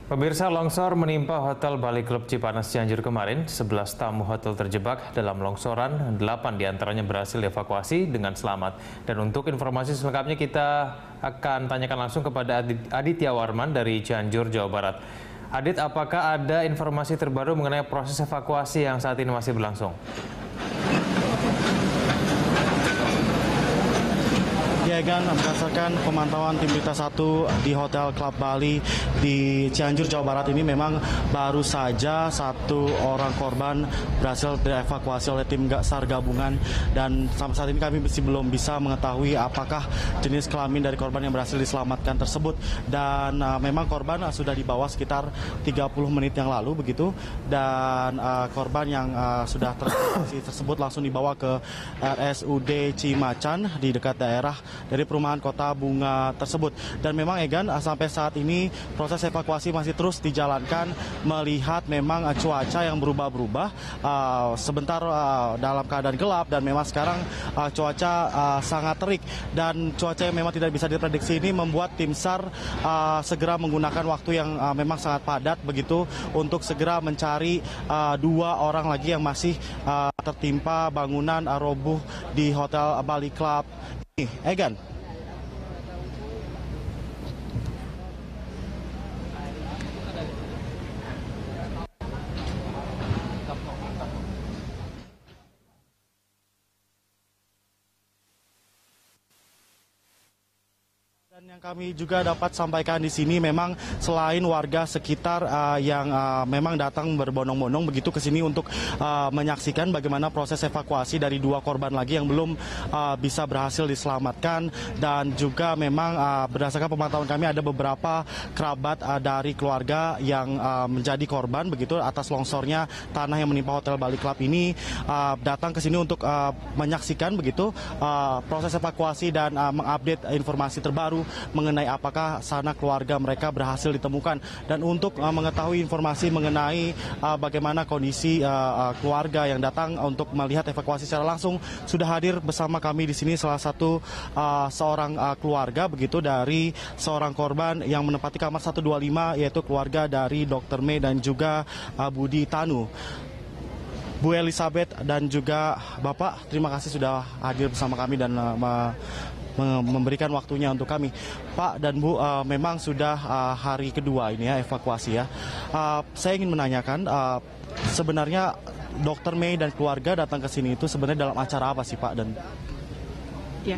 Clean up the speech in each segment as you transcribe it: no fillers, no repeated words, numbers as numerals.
Pemirsa, longsor menimpa Hotel Bali Club Cipanas Cianjur kemarin. 11 tamu hotel terjebak dalam longsoran, 8 diantaranya berhasil dievakuasi dengan selamat. Dan untuk informasi selengkapnya kita akan tanyakan langsung kepada Aditya Warman dari Cianjur, Jawa Barat. Adit, apakah ada informasi terbaru mengenai proses evakuasi yang saat ini masih berlangsung? Ya, Egan, berdasarkan pemantauan tim Berita 1 di Hotel Club Bali di Cianjur, Jawa Barat ini memang baru saja 1 orang korban berhasil dievakuasi oleh tim SAR gabungan, dan sampai saat ini kami masih belum bisa mengetahui apakah jenis kelamin dari korban yang berhasil diselamatkan tersebut. Dan memang korban sudah dibawa sekitar 30 menit yang lalu begitu, dan korban yang sudah terevakuasi tersebut langsung dibawa ke RSUD Cimacan di dekat daerah dari perumahan Kota Bunga tersebut. Dan memang Egan, sampai saat ini proses evakuasi masih terus dijalankan melihat memang cuaca yang berubah-berubah, sebentar dalam keadaan gelap dan memang sekarang cuaca sangat terik, dan cuaca yang memang tidak bisa diprediksi ini membuat tim SAR segera menggunakan waktu yang memang sangat padat begitu untuk segera mencari 2 orang lagi yang masih tertimpa bangunan roboh di Hotel Bali Club. Egan. Dan yang kami juga dapat sampaikan di sini memang selain warga sekitar yang memang datang berbondong-bondong begitu ke sini untuk menyaksikan bagaimana proses evakuasi dari 2 korban lagi yang belum bisa berhasil diselamatkan, dan juga memang berdasarkan pemantauan kami ada beberapa kerabat dari keluarga yang menjadi korban begitu atas longsornya tanah yang menimpa Hotel Bali Club ini, datang ke sini untuk menyaksikan begitu proses evakuasi dan mengupdate informasi terbaru mengenai apakah sana keluarga mereka berhasil ditemukan. Dan untuk mengetahui informasi mengenai bagaimana kondisi keluarga yang datang untuk melihat evakuasi secara langsung, sudah hadir bersama kami di sini salah satu seorang keluarga begitu dari seorang korban yang menempati kamar 125, yaitu keluarga dari Dr. Mei dan juga Budi Tanu. Bu Elizabeth dan juga Bapak, terima kasih sudah hadir bersama kami dan memberikan waktunya untuk kami. Pak dan Bu, memang sudah hari kedua ini ya evakuasi ya. Saya ingin menanyakan, sebenarnya Dr. Mei dan keluarga datang ke sini itu sebenarnya dalam acara apa sih, Pak? Dan ya.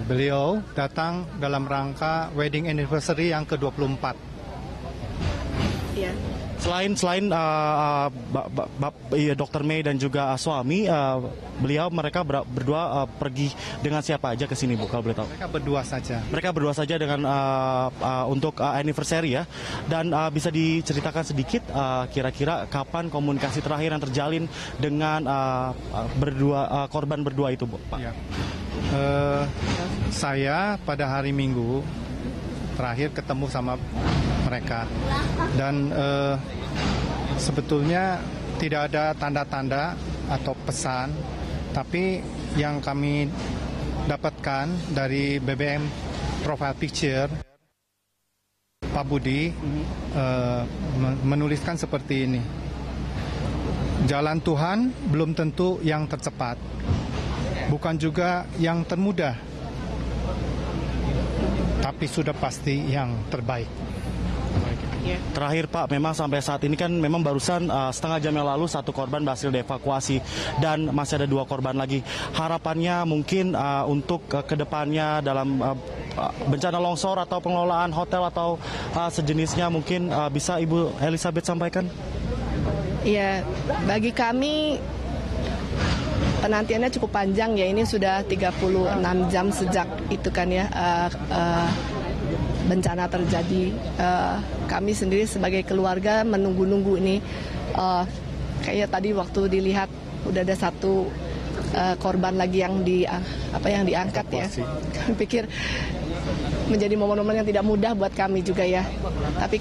Beliau datang dalam rangka wedding anniversary yang ke-24. Ya. Selain Dr. Mei dan juga suami, mereka berdua pergi dengan siapa aja ke sini, Bu, kalau boleh tahu? Mereka berdua saja. Mereka berdua saja dengan untuk anniversary ya. Dan bisa diceritakan sedikit kira-kira kapan komunikasi terakhir yang terjalin dengan korban berdua itu, Bu, Pak? Ya. Saya pada hari Minggu terakhir ketemu sama mereka, dan sebetulnya tidak ada tanda-tanda atau pesan, tapi yang kami dapatkan dari BBM profile picture Pak Budi menuliskan seperti ini: jalan Tuhan belum tentu yang tercepat, bukan juga yang termudah, tapi sudah pasti yang terbaik. Terakhir, Pak, memang sampai saat ini kan memang barusan setengah jam yang lalu 1 korban berhasil dievakuasi dan masih ada 2 korban lagi. Harapannya mungkin untuk kedepannya dalam bencana longsor atau pengelolaan hotel atau sejenisnya mungkin bisa Ibu Elizabeth sampaikan? Ya, bagi kami penantiannya cukup panjang ya. Ini sudah 36 jam sejak itu kan ya bencana terjadi. Kami sendiri sebagai keluarga menunggu-nunggu ini. Kayaknya tadi waktu dilihat udah ada 1 korban lagi yang diangkat ya. Kami pikir menjadi momen-momen yang tidak mudah buat kami juga ya. Tapi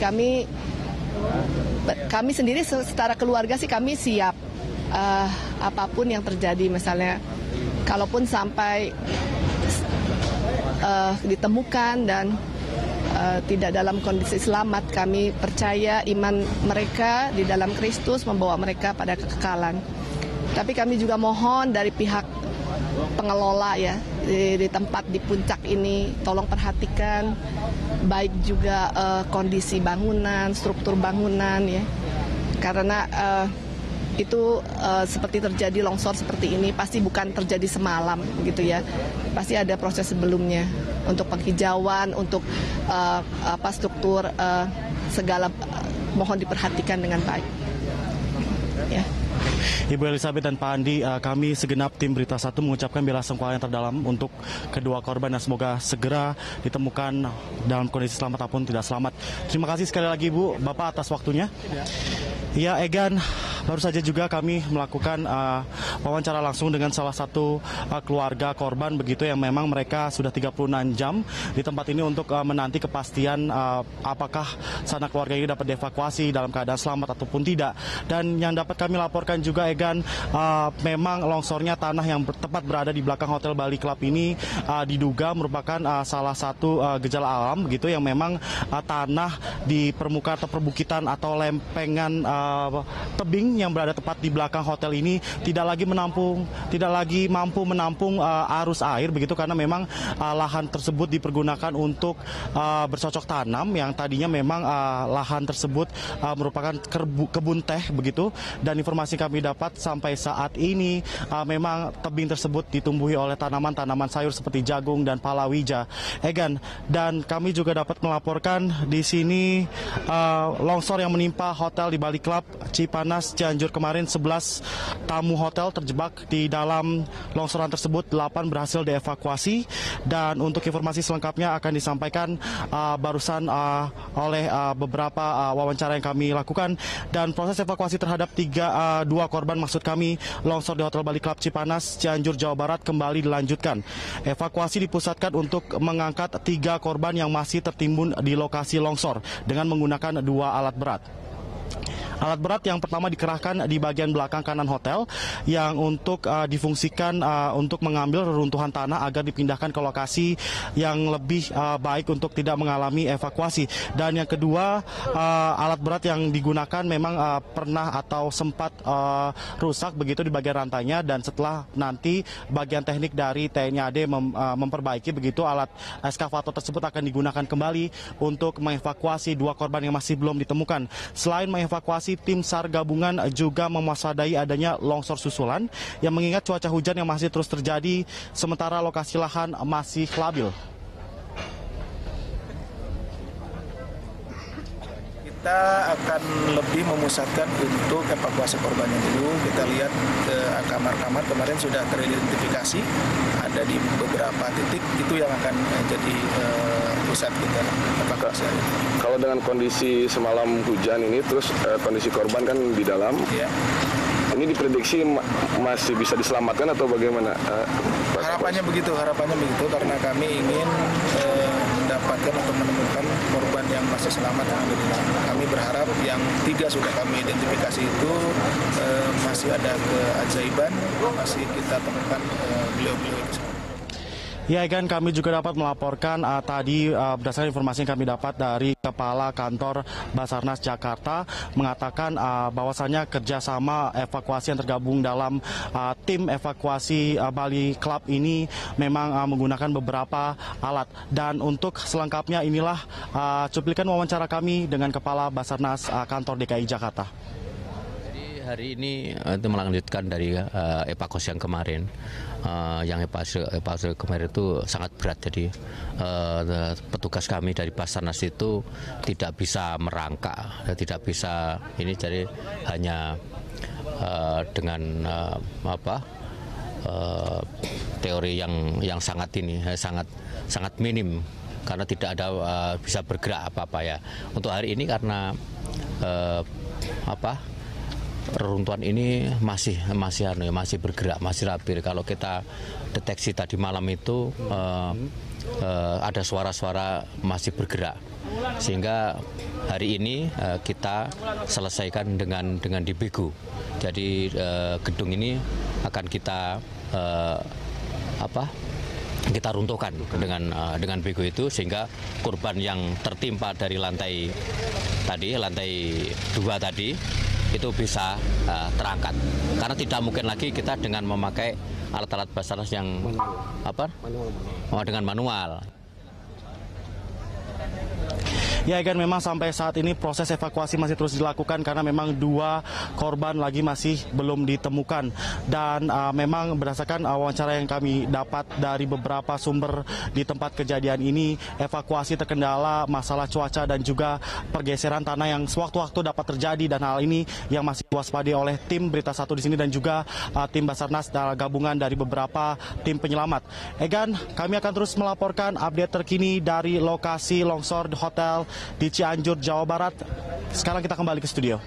kami sendiri secara keluarga sih kami siap apapun yang terjadi, misalnya kalaupun sampai ditemukan dan tidak dalam kondisi selamat. Kami percaya iman mereka di dalam Kristus membawa mereka pada kekekalan. Tapi kami juga mohon dari pihak pengelola ya di tempat di puncak ini, tolong perhatikan baik juga kondisi bangunan, struktur bangunan ya, karena itu seperti terjadi longsor seperti ini pasti bukan terjadi semalam gitu ya, pasti ada proses sebelumnya untuk penghijauan, untuk struktur segala mohon diperhatikan dengan baik ya. Ibu Elizabeth dan Pak Andi, kami segenap tim Berita 1 mengucapkan bela sungkawa yang terdalam untuk kedua korban dan semoga segera ditemukan dalam kondisi selamat ataupun tidak selamat. Terima kasih sekali lagi Bu, Bapak atas waktunya. Ya, Egan, baru saja juga kami melakukan wawancara langsung dengan salah satu keluarga korban begitu yang memang mereka sudah 36 jam di tempat ini untuk menanti kepastian apakah sanak keluarga ini dapat dievakuasi dalam keadaan selamat ataupun tidak. Dan yang dapat kami laporkan juga Egan, memang longsornya tanah yang tepat berada di belakang Hotel Bali Club ini diduga merupakan salah satu gejala alam begitu yang memang tanah di permukaan atau perbukitan atau lempengan tebing yang berada tepat di belakang hotel ini tidak lagi mampu menampung arus air begitu, karena memang lahan tersebut dipergunakan untuk bercocok tanam yang tadinya memang lahan tersebut merupakan kebun teh begitu. Dan informasi kami dapat sampai saat ini memang tebing tersebut ditumbuhi oleh tanaman-tanaman sayur seperti jagung dan palawija. Egan, dan kami juga dapat melaporkan di sini longsor yang menimpa hotel di Bali Club Cipanas Cianjur kemarin, 11 tamu hotel terjebak di dalam longsoran tersebut, 8 berhasil dievakuasi. Dan untuk informasi selengkapnya akan disampaikan barusan oleh beberapa wawancara yang kami lakukan. Dan proses evakuasi terhadap dua korban maksud kami longsor di Hotel Bali Club Cipanas Cianjur Jawa Barat kembali dilanjutkan. Evakuasi dipusatkan untuk mengangkat 3 korban yang masih tertimbun di lokasi longsor dengan menggunakan 2 alat berat. Alat berat yang pertama dikerahkan di bagian belakang kanan hotel yang untuk difungsikan untuk mengambil reruntuhan tanah agar dipindahkan ke lokasi yang lebih baik untuk tidak mengalami evakuasi. Dan yang kedua, alat berat yang digunakan memang pernah atau sempat rusak begitu di bagian rantainya, dan setelah nanti bagian teknik dari TNI AD memperbaiki begitu, alat eskavator tersebut akan digunakan kembali untuk mengevakuasi 2 korban yang masih belum ditemukan. Selain mengevakuasi, tim SAR gabungan juga mewaspadai adanya longsor susulan yang mengingat cuaca hujan yang masih terus terjadi sementara lokasi lahan masih labil. Kita akan lebih memusatkan untuk evakuasi korbannya dulu. Kita lihat kamar-kamar kemarin sudah teridentifikasi, ada di beberapa titik, itu yang akan jadi pusat kita evakuasi. Kalau dengan kondisi semalam hujan ini, terus kondisi korban kan di dalam, ya. Ini diprediksi masih bisa diselamatkan atau bagaimana? Harapannya begitu karena kami ingin mendapatkan atau menemukan korban yang masih selamat yang ada di dalam. Kami berharap yang 3 sudah kami identifikasi itu masih ada keajaiban, masih kita temukan beliau-beliau itu. Ya, Egan, kami juga dapat melaporkan tadi berdasarkan informasi yang kami dapat dari Kepala Kantor Basarnas Jakarta mengatakan bahwasannya kerjasama evakuasi yang tergabung dalam tim evakuasi Bali Club ini memang menggunakan beberapa alat. Dan untuk selengkapnya inilah cuplikan wawancara kami dengan Kepala Basarnas Kantor DKI Jakarta. Hari ini itu melanjutkan dari evakuasi yang kemarin. Yang evakuasi kemarin itu sangat berat, jadi petugas kami dari Basarnas itu tidak bisa merangkak, tidak bisa ini, jadi hanya dengan teori yang sangat sangat minim, karena tidak ada bisa bergerak apa-apa ya. Untuk hari ini karena reruntuhan ini masih bergerak, masih labil. Kalau kita deteksi tadi malam itu ada suara-suara masih bergerak, sehingga hari ini kita selesaikan dengan dibegu. Jadi gedung ini akan kita kita runtuhkan dengan bego itu, sehingga korban yang tertimpa dari lantai 2 tadi itu bisa terangkat. Karena tidak mungkin lagi kita dengan memakai alat-alat Basarnas yang dengan manual. Ya, Egan, memang sampai saat ini proses evakuasi masih terus dilakukan karena memang 2 korban lagi masih belum ditemukan. Dan memang berdasarkan wawancara yang kami dapat dari beberapa sumber di tempat kejadian ini, evakuasi terkendala masalah cuaca dan juga pergeseran tanah yang sewaktu-waktu dapat terjadi, dan hal ini yang masih diwaspadai oleh tim Berita 1 di sini dan juga tim Basarnas gabungan dari beberapa tim penyelamat. Egan, kami akan terus melaporkan update terkini dari lokasi longsor di hotel di Cianjur, Jawa Barat. Sekarang kita kembali ke studio.